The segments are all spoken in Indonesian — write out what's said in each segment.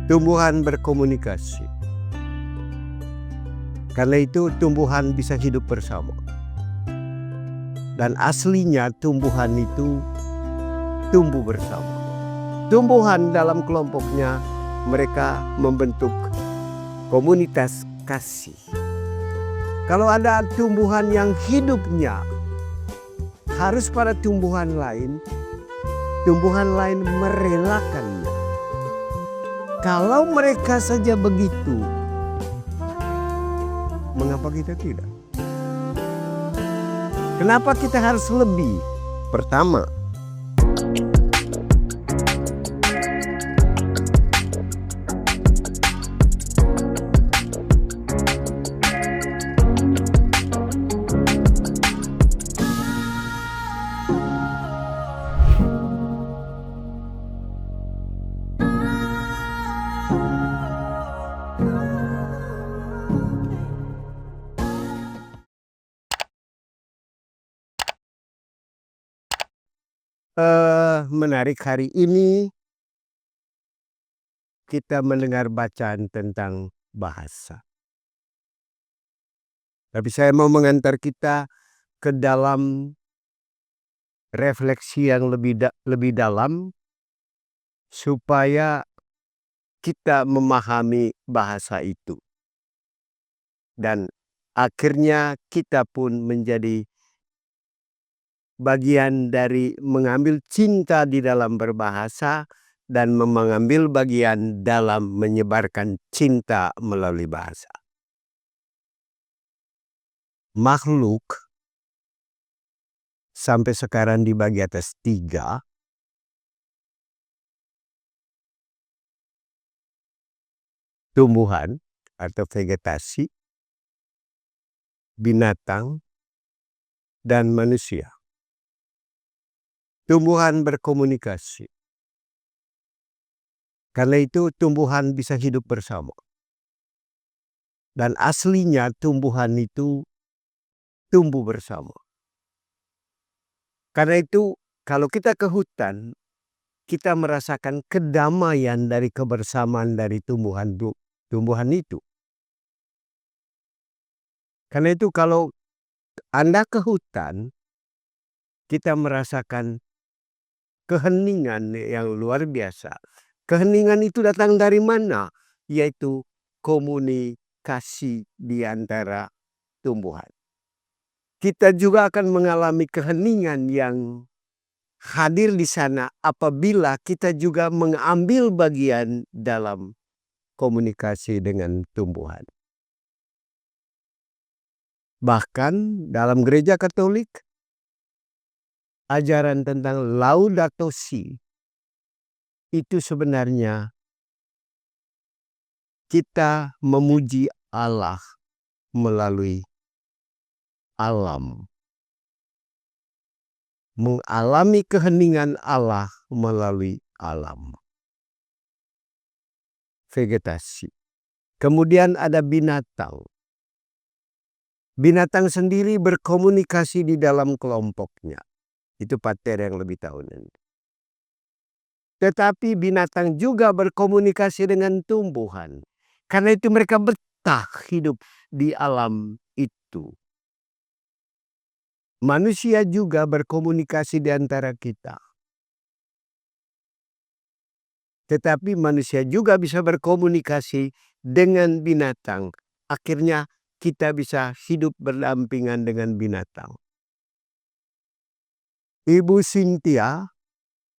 Tumbuhan berkomunikasi. Karena itu tumbuhan bisa hidup bersama. Dan aslinya tumbuhan itu tumbuh bersama. Tumbuhan dalam kelompoknya mereka membentuk komunitas kasih. Kalau ada tumbuhan yang hidupnya harus pada tumbuhan lain merelakannya. Kalau mereka saja begitu, mengapa kita tidak? Kenapa kita harus lebih? Pertama, menarik hari ini kita mendengar bacaan tentang bahasa. Tapi saya mau mengantar kita ke dalam refleksi yang lebih dalam supaya kita memahami bahasa itu. Dan akhirnya kita pun menjadi bagian dari mengambil cinta di dalam berbahasa dan mengambil bagian dalam menyebarkan cinta melalui bahasa. Makhluk sampai sekarang dibagi atas 3. Tumbuhan atau vegetasi, binatang, dan manusia. Tumbuhan berkomunikasi. Karena itu tumbuhan bisa hidup bersama. Dan aslinya tumbuhan itu tumbuh bersama. Karena itu kalau kita ke hutan, kita merasakan kedamaian dari kebersamaan dari tumbuhan itu. Karena itu kalau Anda ke hutan, kita merasakan keheningan yang luar biasa. Keheningan itu datang dari mana? Yaitu komunikasi di antara tumbuhan. Kita juga akan mengalami keheningan yang hadir di sana apabila kita juga mengambil bagian dalam komunikasi dengan tumbuhan. Bahkan dalam gereja Katolik, ajaran tentang Laudato Si itu sebenarnya kita memuji Allah melalui alam. Mengalami keheningan Allah melalui alam. Vegetasi. Kemudian ada binatang. Binatang sendiri berkomunikasi di dalam kelompoknya. Itu Pater yang lebih tahu nanti. Tetapi binatang juga berkomunikasi dengan tumbuhan. Karena itu mereka betah hidup di alam itu. Manusia juga berkomunikasi di antara kita. Tetapi manusia juga bisa berkomunikasi dengan binatang. Akhirnya kita bisa hidup berdampingan dengan binatang. Ibu Cynthia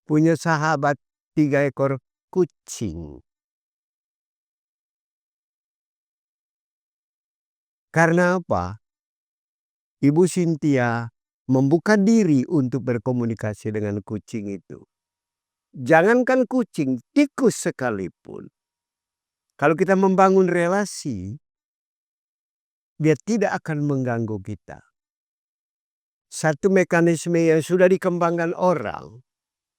punya sahabat 3 ekor kucing. Karena apa? Ibu Cynthia membuka diri untuk berkomunikasi dengan kucing itu. Jangankan kucing, tikus sekalipun. Kalau kita membangun relasi, dia tidak akan mengganggu kita. Satu mekanisme yang sudah dikembangkan orang,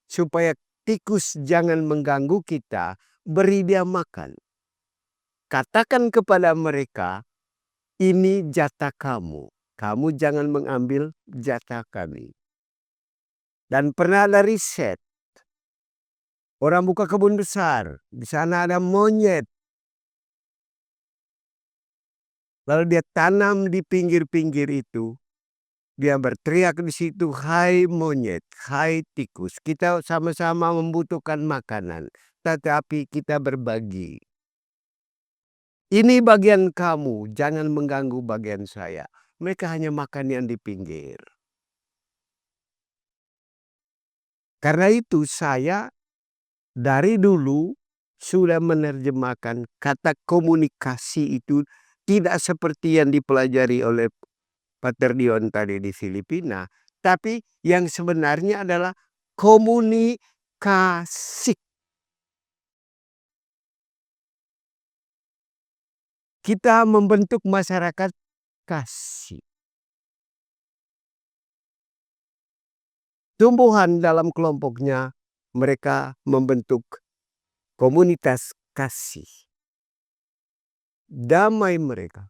supaya tikus jangan mengganggu kita, beri dia makan. Katakan kepada mereka, ini jatah kamu. Kamu jangan mengambil jatah kami. Dan pernah ada riset. Orang buka kebun besar, di sana ada monyet. Lalu dia tanam di pinggir-pinggir itu. Dia berteriak di situ, "Hai monyet, hai tikus, kita sama-sama membutuhkan makanan, tetapi kita berbagi. Ini bagian kamu, jangan mengganggu bagian saya." Mereka hanya makan yang di pinggir. Karena itu saya dari dulu sudah menerjemahkan kata komunikasi itu tidak seperti yang dipelajari oleh Pater Dion tadi di Filipina, tapi yang sebenarnya adalah komunikasi. Kita membentuk masyarakat kasih. Tumbuhan dalam kelompoknya mereka membentuk komunitas kasih. Damai mereka.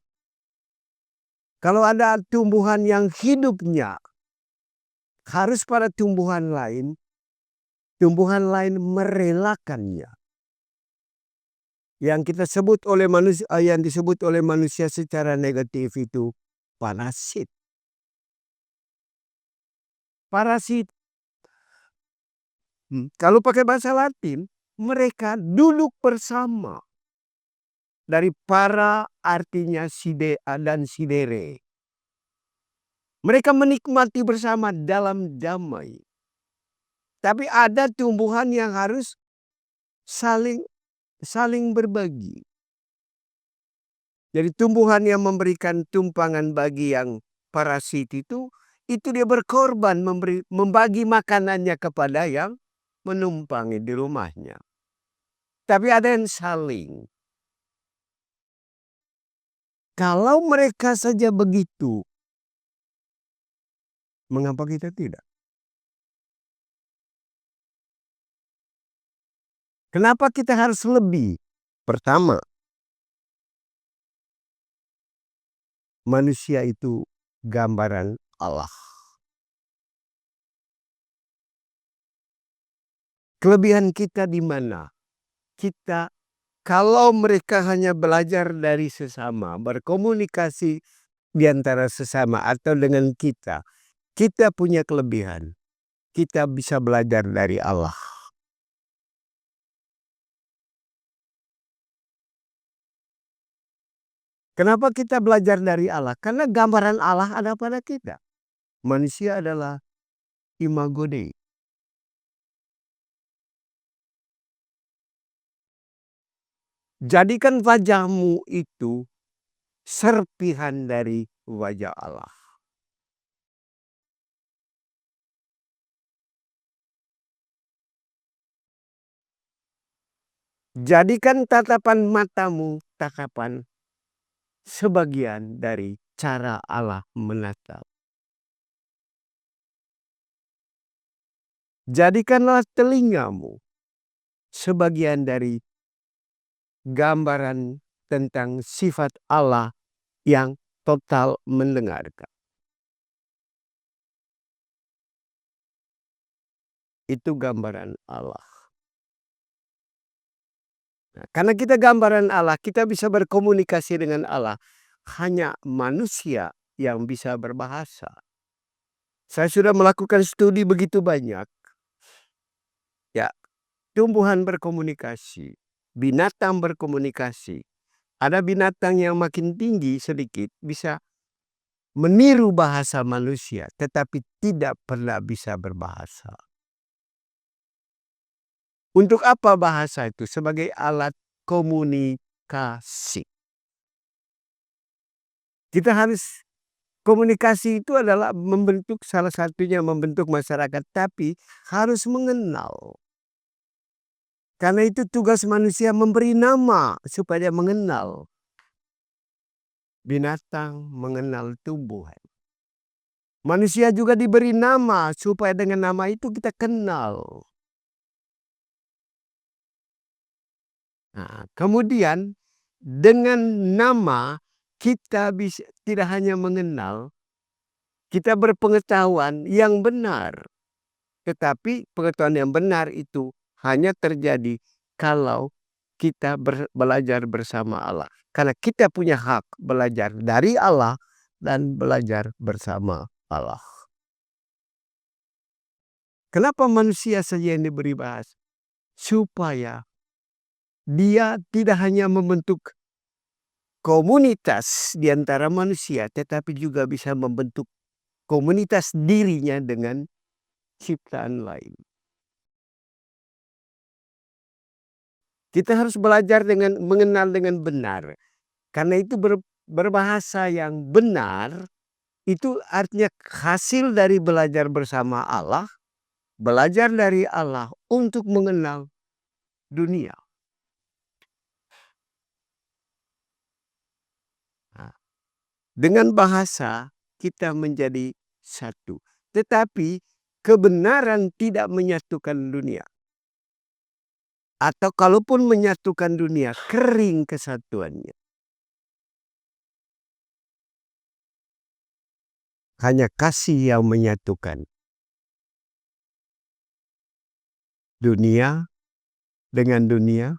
Kalau ada tumbuhan yang hidupnya harus pada tumbuhan lain merelakannya. Yang kita sebut oleh manusia, yang disebut oleh manusia secara negatif itu parasit. Parasit. Kalau pakai bahasa Latin, mereka duduk bersama. Dari para artinya sidea dan sidere. Mereka menikmati bersama dalam damai. Tapi ada tumbuhan yang harus saling berbagi. Jadi tumbuhan yang memberikan tumpangan bagi yang parasit itu dia berkorban membagi makanannya kepada yang menumpangi di rumahnya. Tapi ada yang saling. Kalau mereka saja begitu, mengapa kita tidak? Kenapa kita harus lebih? Pertama, manusia itu gambaran Allah. Kelebihan kita di mana? Kita kalau mereka hanya belajar dari sesama, berkomunikasi di antara sesama atau dengan kita punya kelebihan. Kita bisa belajar dari Allah. Kenapa kita belajar dari Allah? Karena gambaran Allah ada pada kita. Manusia adalah imago Dei. Jadikan wajahmu itu serpihan dari wajah Allah. Jadikan tatapan matamu tatapan sebagian dari cara Allah menatap. Jadikanlah telingamu sebagian dari gambaran tentang sifat Allah yang total mendengarkan. Itu gambaran Allah. Nah, karena kita gambaran Allah, kita bisa berkomunikasi dengan Allah. Hanya manusia yang bisa berbahasa. Saya sudah melakukan studi begitu banyak. Ya, tumbuhan berkomunikasi, binatang berkomunikasi. Ada binatang yang makin tinggi sedikit bisa meniru bahasa manusia, tetapi tidak pernah bisa berbahasa. Untuk apa bahasa itu? Sebagai alat komunikasi. Kita harus komunikasi itu adalah membentuk salah satunya membentuk masyarakat, tapi harus mengenal. Karena itu tugas manusia memberi nama supaya mengenal. Binatang mengenal tumbuhan. Manusia juga diberi nama supaya dengan nama itu kita kenal. Nah, kemudian dengan nama kita bisa tidak hanya mengenal, kita berpengetahuan yang benar. Tetapi pengetahuan yang benar itu hanya terjadi kalau kita belajar bersama Allah. Karena kita punya hak belajar dari Allah dan belajar bersama Allah. Kenapa manusia saja yang diberi bahasa? Supaya dia tidak hanya membentuk komunitas di antara manusia, tetapi juga bisa membentuk komunitas dirinya dengan ciptaan lain. Kita harus belajar dengan mengenal dengan benar. Karena itu berbahasa yang benar itu artinya hasil dari belajar bersama Allah, belajar dari Allah untuk mengenal dunia. Nah, dengan bahasa kita menjadi satu. Tetapi kebenaran tidak menyatukan dunia. Atau kalaupun menyatukan dunia, kering kesatuannya. Hanya kasih yang menyatukan dunia dengan dunia.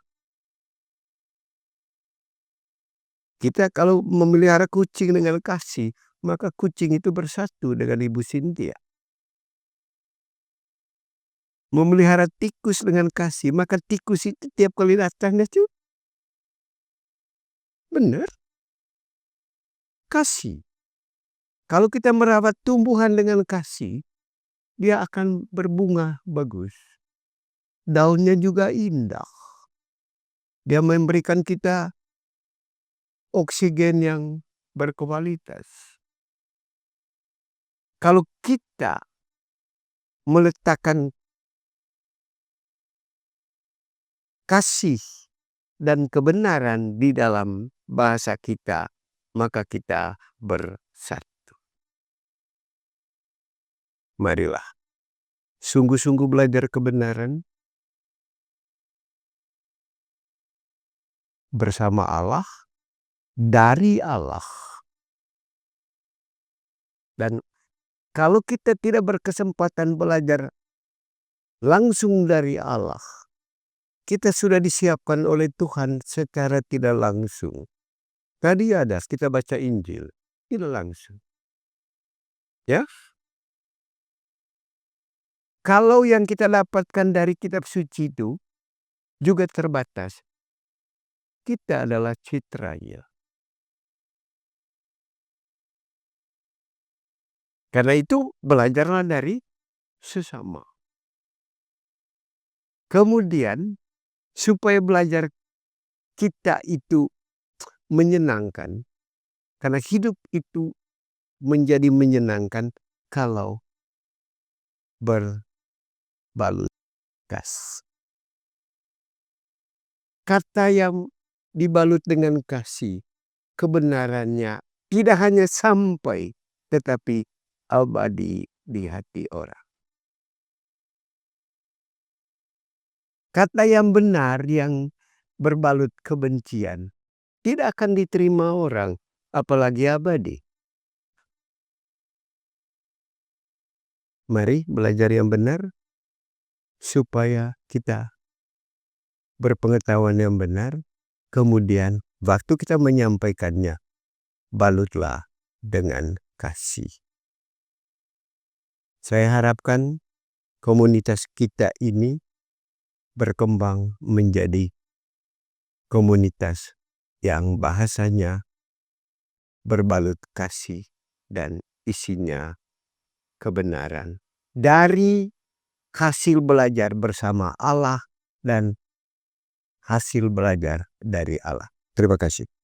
Kita kalau memelihara kucing dengan kasih, maka kucing itu bersatu dengan Ibu Cynthia. Memelihara tikus dengan kasih, maka tikus itu tiap kali datang itu benar. Kasih. Kalau kita merawat tumbuhan dengan kasih, dia akan berbunga bagus. Daunnya juga indah. Dia memberikan kita oksigen yang berkualitas. Kalau kita meletakkan kasih dan kebenaran di dalam bahasa kita, maka kita bersatu. Marilah sungguh-sungguh belajar kebenaran bersama Allah, dari Allah. Dan kalau kita tidak berkesempatan belajar langsung dari Allah, kita sudah disiapkan oleh Tuhan secara tidak langsung. Tadi ada kita baca Injil, tidak langsung. Ya? Kalau yang kita dapatkan dari kitab suci itu juga terbatas. Kita adalah citranya. Karena itu belajarlah dari sesama. Kemudian supaya belajar kita itu menyenangkan. Karena hidup itu menjadi menyenangkan kalau berbalut kasih. Kata yang dibalut dengan kasih, kebenarannya tidak hanya sampai, tetapi abadi di hati orang. Kata yang benar yang berbalut kebencian tidak akan diterima orang, apalagi abadi. Mari belajar yang benar supaya kita berpengetahuan yang benar, kemudian waktu kita menyampaikannya, balutlah dengan kasih. Saya harapkan komunitas kita ini berkembang menjadi komunitas yang bahasanya berbalut kasih dan isinya kebenaran. Dari hasil belajar bersama Allah dan hasil belajar dari Allah. Terima kasih.